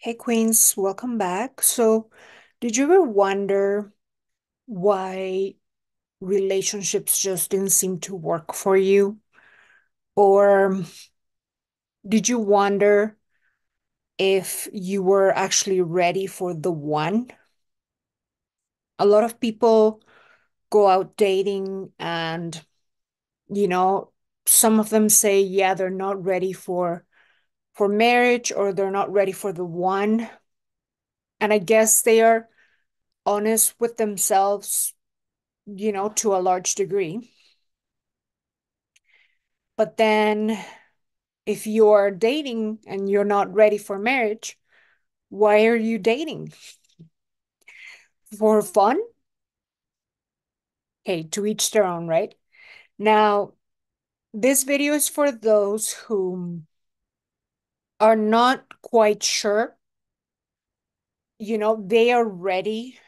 Hey Queens, welcome back. So, did you ever wonder why relationships just didn't seem to work for you? Or did you wonder if you were actually ready for the one? A lot of people go out dating and, you know, some of them say, yeah, they're not ready for marriage or they're not ready for the one. And I guess they are honest with themselves, to a large degree. But then if you're dating and you're not ready for marriage, why are you dating? For fun? Hey, to each their own, right? Now, this video is for those who are not quite sure, they are ready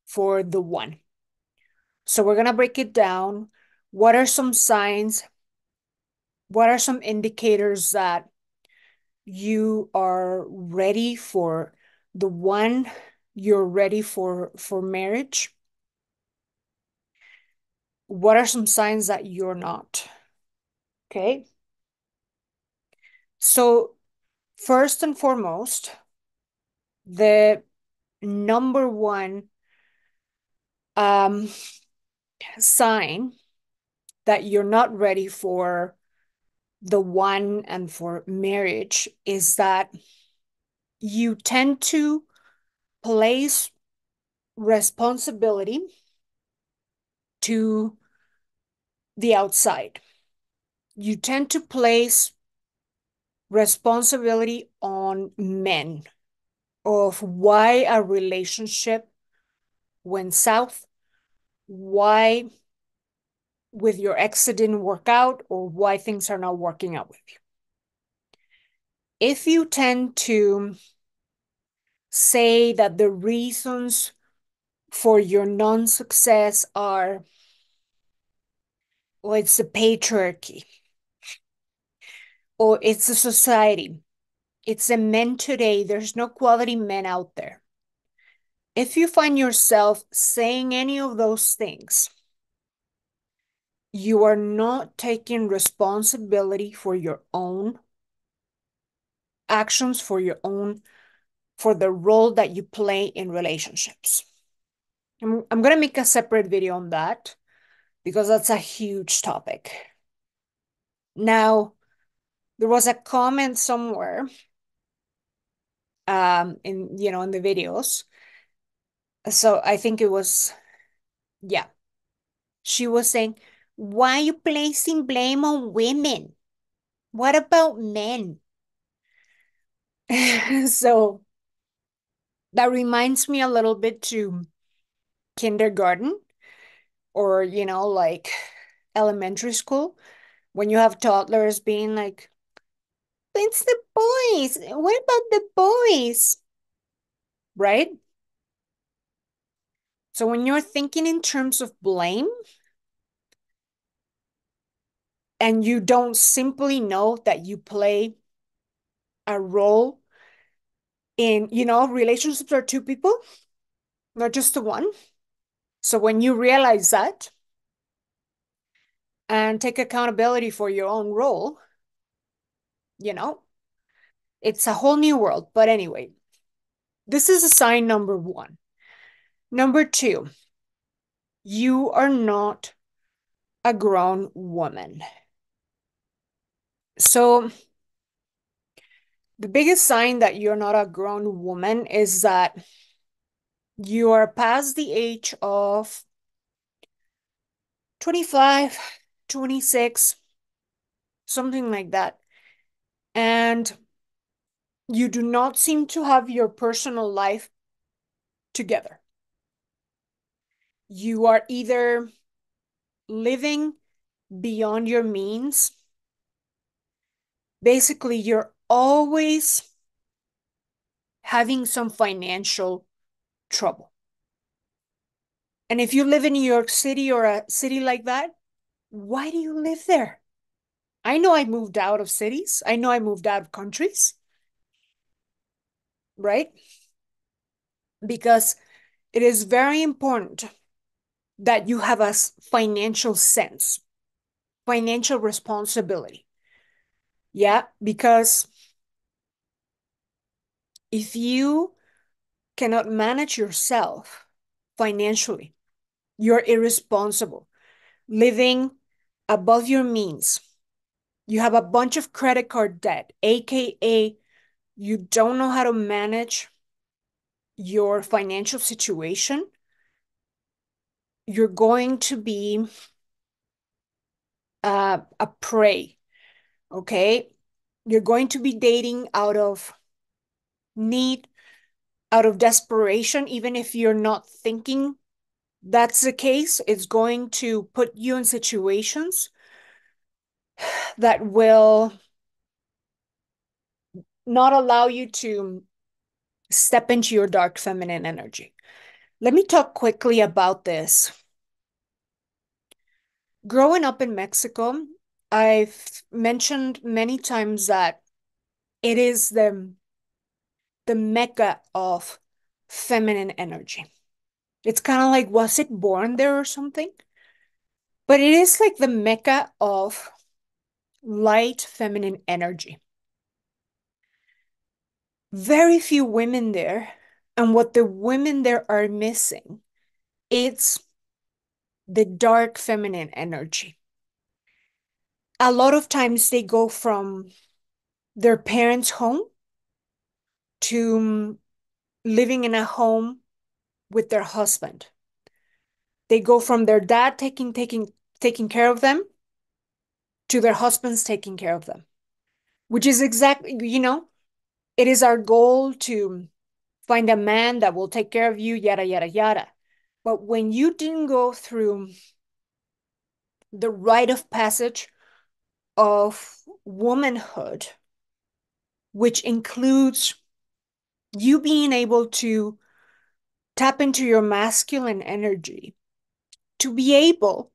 for the one. So we're going to break it down. What are some signs? What are some indicators that you are ready for the one? You're ready for marriage? What are some signs that you're not? Okay. So, first and foremost, the number one um, sign that you're not ready for the one and for marriage is that you tend to place responsibility to the outside. You tend to place responsibility on men of why a relationship went south, why with your ex it didn't work out, or why things are not working out with you. If you tend to say that the reasons for your non-success are, well, it's the patriarchy, or it's the society, it's the men today, there's no quality men out there. If you find yourself saying any of those things, you are not taking responsibility for your own actions, for the role that you play in relationships. I'm going to make a separate video on that because that's a huge topic. Now, there was a comment somewhere in the videos. So I think it was, yeah, she was saying, why are you placing blame on women? What about men? So that reminds me a little bit to kindergarten or, like elementary school when you have toddlers being like, it's the boys. What about the boys? Right? So when you're thinking in terms of blame and you don't simply know that you play a role in, relationships are two people, not just the one. So when you realize that and take accountability for your own role, you know, it's a whole new world. But anyway, this is a sign number one. Number two, you are not a grown woman. So the biggest sign that you're not a grown woman is that you are past the age of 25, 26, something like that. And you do not seem to have your personal life together. You are either living beyond your means. Basically, you're always having some financial trouble. And if you live in New York City or a city like that, why do you live there? I know I moved out of cities. I know I moved out of countries. right? Because it is very important that you have a financial sense, financial responsibility. Yeah, because if you cannot manage yourself financially, you're irresponsible, living above your means. You have a bunch of credit card debt, aka you don't know how to manage your financial situation. You're going to be a prey, okay? You're going to be dating out of need, out of desperation, even if you're not thinking that's the case. It's going to put you in situations that will not allow you to step into your dark feminine energy. Let me talk quickly about this. Growing up in Mexico, I've mentioned many times that it is the mecca of feminine energy. It's kind of like, was it born there or something? But it is like the mecca of light feminine energy. Very few women there. And what the women there are missing, it's the dark feminine energy. A lot of times they go from their parents' home to living in a home with their husband. They go from their dad taking care of them to their husbands taking care of them, which is exactly, it is our goal to find a man that will take care of you, yada, yada, yada. But when you didn't go through the rite of passage of womanhood, which includes you being able to tap into your masculine energy, to be able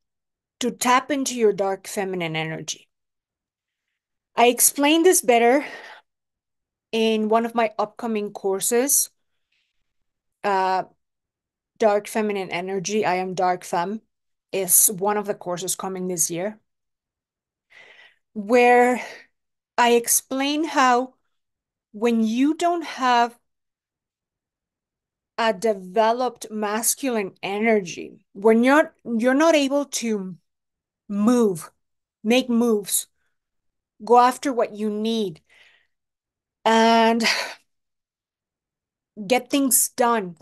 to tap into your dark feminine energy. I explain this better in one of my upcoming courses, uh, Dark Feminine Energy. I am Dark Femme is one of the courses coming this year, where I explain how when you don't have a developed masculine energy, when you're not able to move, make moves, go after what you need, and get things done,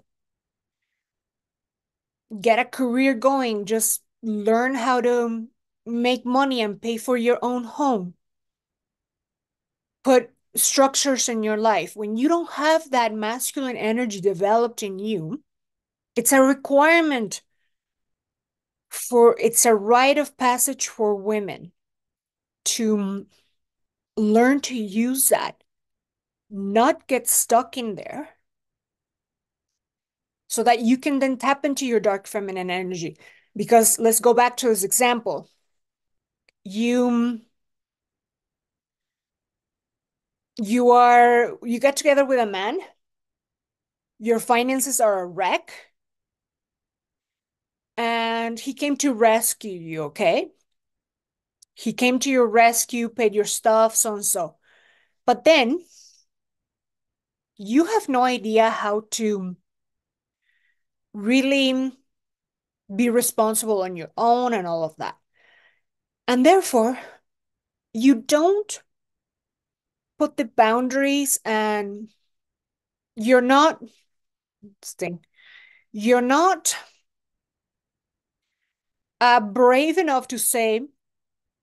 get a career going, just learn how to make money and pay for your own home, put structures in your life. When you don't have that masculine energy developed in you, it's a requirement it's a rite of passage for women to learn to use that, not get stuck in there, so that you can then tap into your dark feminine energy. Because let's go back to this example. You you get together with a man, your finances are a wreck, and he came to rescue you, okay? He came to your rescue, paid your stuff, so and so. But then you have no idea how to really be responsible on your own and all of that. And therefore, you don't put the boundaries, and you're not sting, you're not brave enough to say,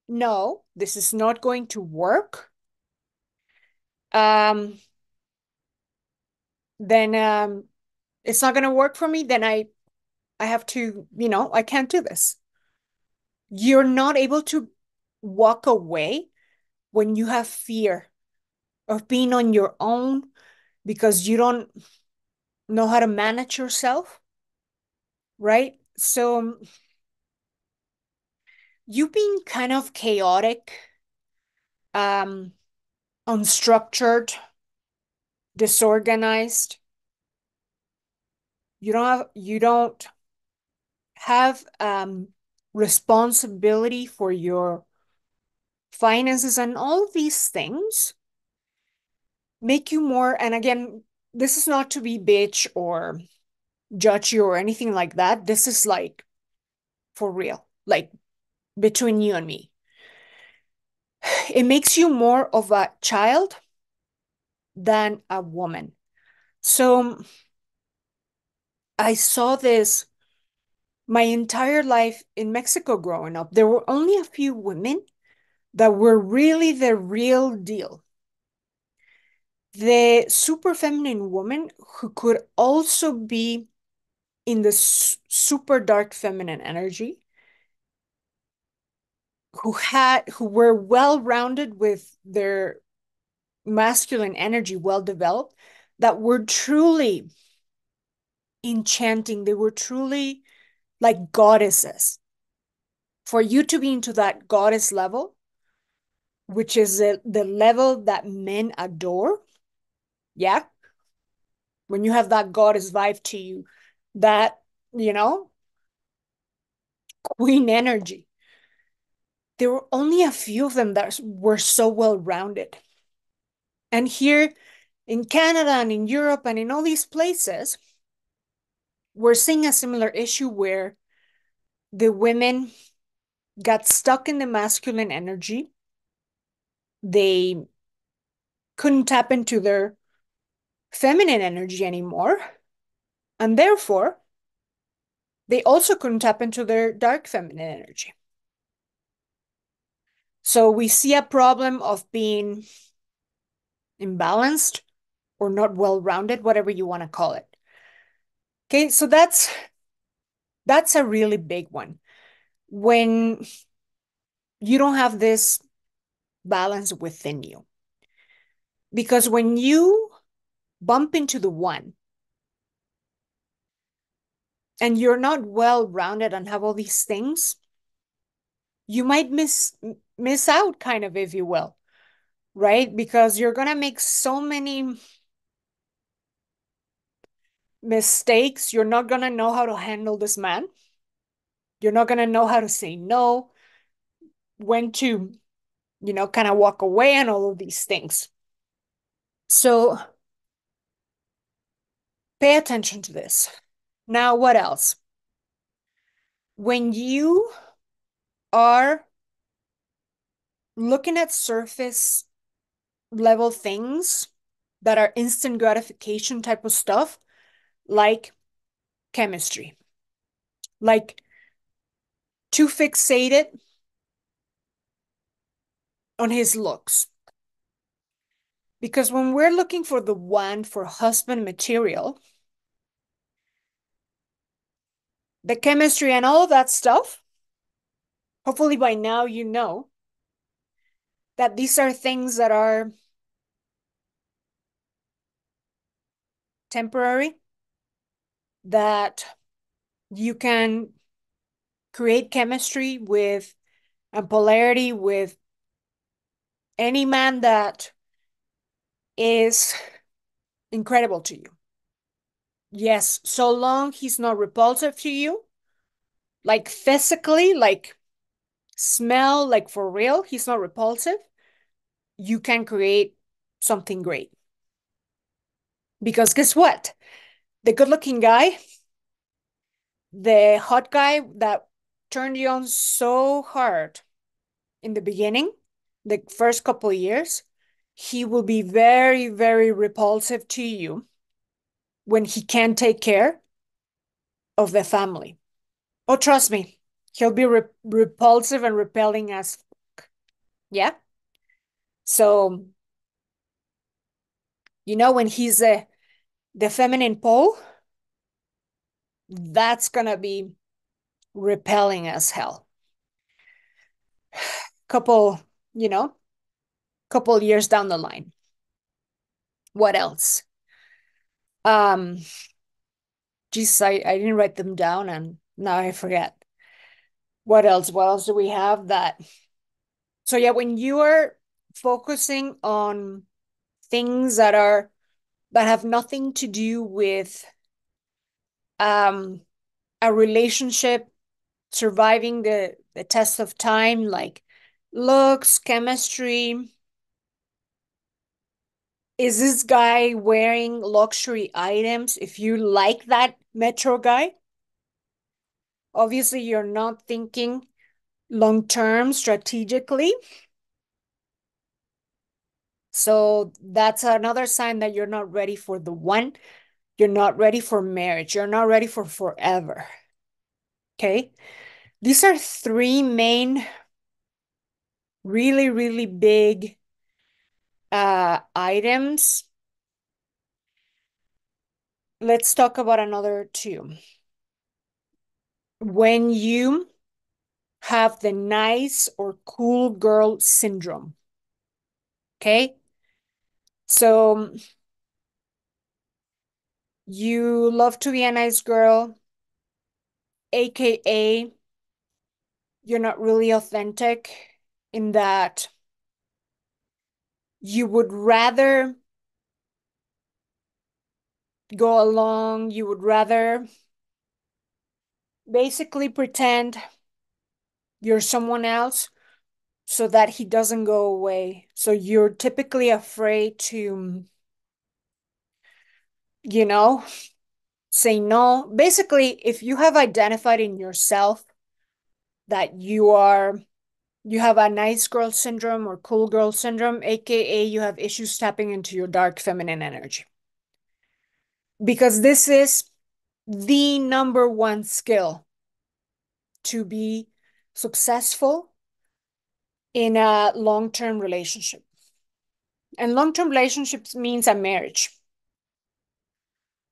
no, this is not going to work. Um, then it's not going to work for me. Then I have to, I can't do this. You're not able to walk away when you have fear of being on your own because you don't know how to manage yourself, right? So you being kind of chaotic, um, unstructured, disorganized. You don't have responsibility for your finances, and all of these things make you more. And again, this is not to be bitch or judge you or anything like that. This is like for real, like between you and me. It makes you more of a child than a woman. So I saw this my entire life in Mexico growing up. There were only a few women that were really the real deal. The super feminine woman who could also be in the super dark feminine energy, who were well rounded with their masculine energy well developed, that were truly enchanting. They were truly like goddesses. For you to be into that goddess level, which is the level that men adore, yeah, when you have that goddess vibe to you, that, you know, queen energy, there were only a few of them that were so well rounded. And here in Canada and in Europe and in all these places, we're seeing a similar issue where the women got stuck in the masculine energy. They couldn't tap into their feminine energy anymore. And therefore, they also couldn't tap into their dark feminine energy. So we see a problem of being imbalanced or not well rounded, whatever you want to call it. Okay, so that's a really big one. When you don't have this balance within you. Because when you bump into the one and you're not well rounded and have all these things, you might miss out, kind of, if you will, right? Because you're gonna make so many mistakes. You're not gonna know how to handle this man. You're not gonna know how to say no, when to, kind of walk away, and all of these things. So pay attention to this. Now, what else? When you are looking at surface level things that are instant gratification type of stuff, like chemistry, like too fixated on his looks. Because when we're looking for the one for husband material, the chemistry and all of that stuff, hopefully by now you know that these are things that are temporary, that you can create chemistry with and polarity with any man that is incredible to you. Yes, so long he's not repulsive to you, like physically, like smell, like for real, he's not repulsive, you can create something great. Because guess what? The good looking guy, the hot guy that turned you on so hard in the beginning, the first couple of years, he will be very, very repulsive to you when he can't take care of the family. Oh, trust me, he'll be repulsive and repelling as yeah. So, when he's the feminine pole, that's gonna be repelling as hell. Couple, you know, couple years down the line. What else? Um, Geez, I didn't write them down and now I forget. What else? What else do we have that? So yeah, when you are focusing on things that are that have nothing to do with um, a relationship surviving the test of time, like looks, chemistry. Is this guy wearing luxury items? If you like that metro guy, obviously you're not thinking long term strategically. So that's another sign that you're not ready for the one. You're not ready for marriage. You're not ready for forever. Okay. These are three main, really, really big items. Let's talk about another two. When you have the nice or cool girl syndrome. Okay. So you love to be a nice girl, AKA you're not really authentic in that you would rather go along, you would rather basically pretend you're someone else so that he doesn't go away. So you're typically afraid to, you know, say no. Basically, if you have identified in yourself that you have a nice girl syndrome or cool girl syndrome, aka you have issues tapping into your dark feminine energy. Because this is the number one skill to be successful in a long-term relationship. And long-term relationships means a marriage.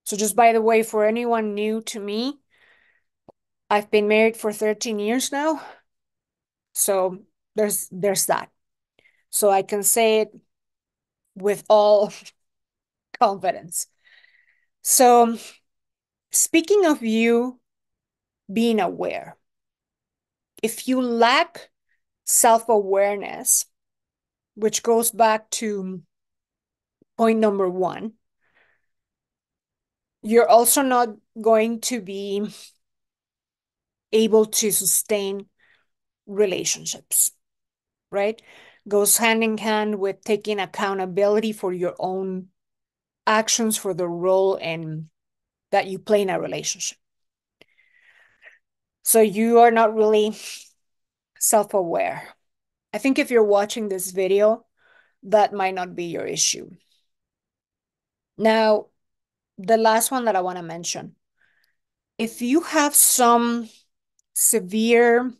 So just by the way, for anyone new to me, I've been married for 13 years now. So there's that. So I can say it with all confidence. So speaking of you being aware, if you lack self-awareness, which goes back to point number one, you're also not going to be able to sustain relationships, right? Goes hand in hand with taking accountability for your own actions, for the role in that you play in a relationship. So you are not really self-aware. I think if you're watching this video, that might not be your issue. Now, the last one that I want to mention, if you have some severe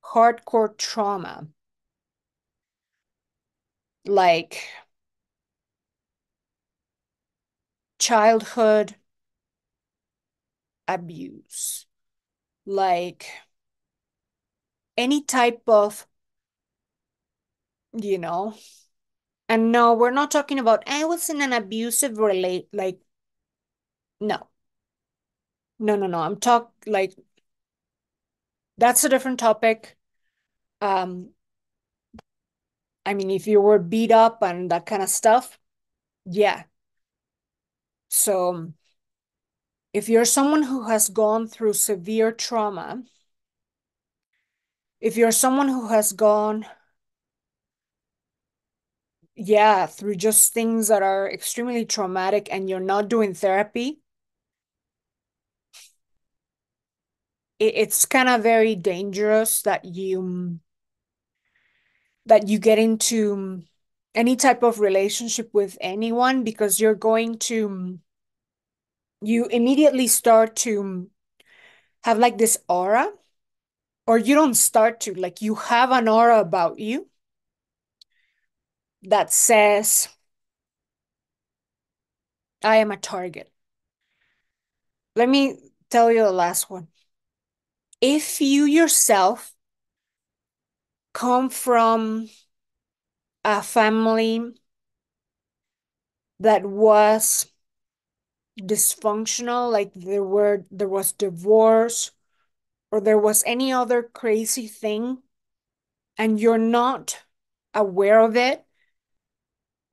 hardcore trauma, like childhood abuse, like any type of, you know, and no, we're not talking about I was in an abusive relate, like, no, no. I'm talk like that's a different topic. Um, I mean, if you were beat up and that kind of stuff, yeah. So if you're someone who has gone through severe trauma, if you're someone who has gone, yeah, through just things that are extremely traumatic and you're not doing therapy, it's kind of very dangerous that you get into any type of relationship with anyone because you're going to you immediately start to have like this aura, or you don't start to, like, you have an aura about you that says I am a target. Let me tell you the last one. If you yourself come from a family that was dysfunctional, like there was divorce or there was any other crazy thing, and you're not aware of it,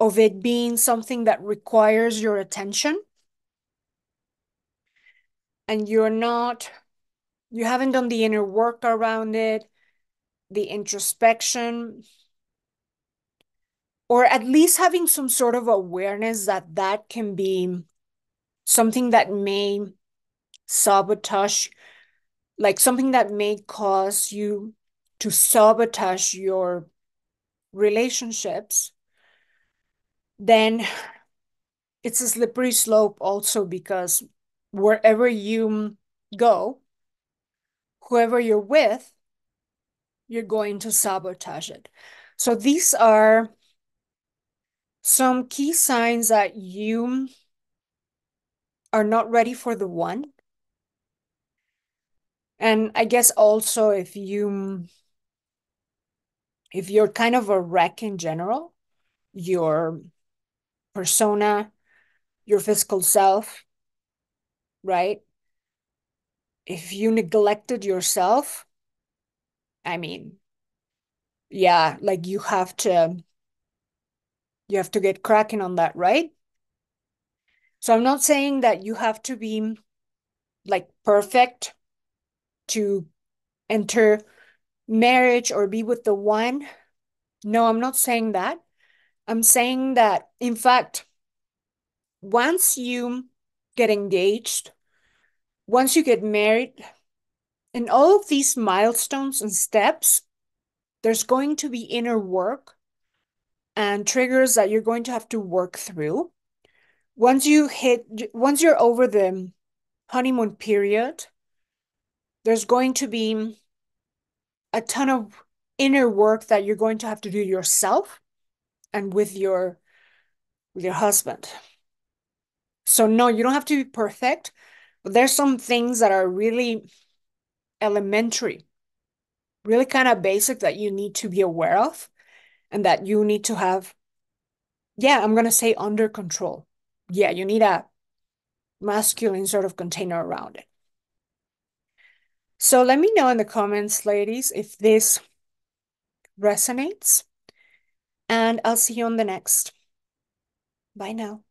of it being something that requires your attention, and you haven't done the inner work around it, the introspection, or at least having some sort of awareness that that can be something that may sabotage, like something that may cause you to sabotage your relationships, then it's a slippery slope also, because wherever you go, whoever you're with, you're going to sabotage it. So these are some key signs that you are not ready for the one. And I guess also if you're kind of a wreck in general, your persona, your physical self, right? If you neglected yourself, I mean, yeah, like you have to get cracking on that, right? So I'm not saying that you have to be like perfect to enter marriage or be with the one. No, I'm not saying that. I'm saying that, in fact, once you get engaged, once you get married, in all of these milestones and steps, there's going to be inner work and triggers that you're going to have to work through. Once you're over the honeymoon period, there's going to be a ton of inner work that you're going to have to do yourself and with your husband. So no, you don't have to be perfect, but there's some things that are really elementary, really kind of basic, that you need to be aware of and that you need to have, yeah, I'm going to say under control. Yeah, you need a masculine sort of container around it. So let me know in the comments, ladies, if this resonates, and I'll see you on the next. Bye now.